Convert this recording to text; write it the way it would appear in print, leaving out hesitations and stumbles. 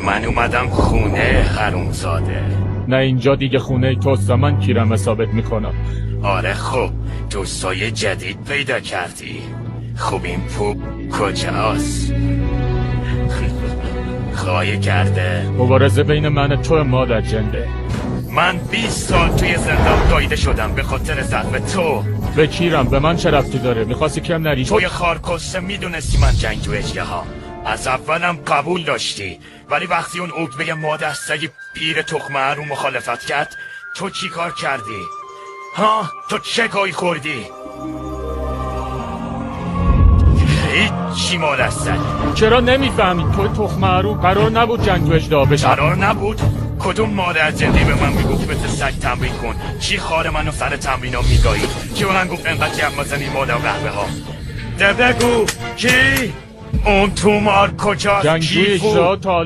من اومدم خونه حرومزاده. نه اینجا دیگه خونه توست و من کیرم ثابت میکنم. آره خب دوستای جدید پیدا کردی. خب این پوپ کجاست؟ خواهی کرده مبارزه بین من و تو مادر جنده. من 20 سال توی زندان قایده شدم به خاطر ضرب تو. به کیرم به من چه ربطی داره؟ میخواستی کم نری؟ توی خارکسته میدونستی من جنگجو اژدها. از اولم قبول داشتی، ولی وقتی اون عقبه مادر سگ پیر تخمه رو مخالفت کرد تو چی کار کردی؟ ها؟ تو چه گاهی خوردی؟ هیچی مادر سگ. چرا نمیفهمی؟ تو تخمه رو قرار نبود جنگجو اژدها بشم. قرار نبود؟ کدوم مادر جدی به من میگفت مثل سگ تمرین کن؟ چی خار منو سر تمرینا میگایی؟ کی به من گفت انقدر جمع مزنی مادر قهوه ها؟ ده بگو کی؟ اون تومار کجاست؟ جنگجوی اژدها تا حالا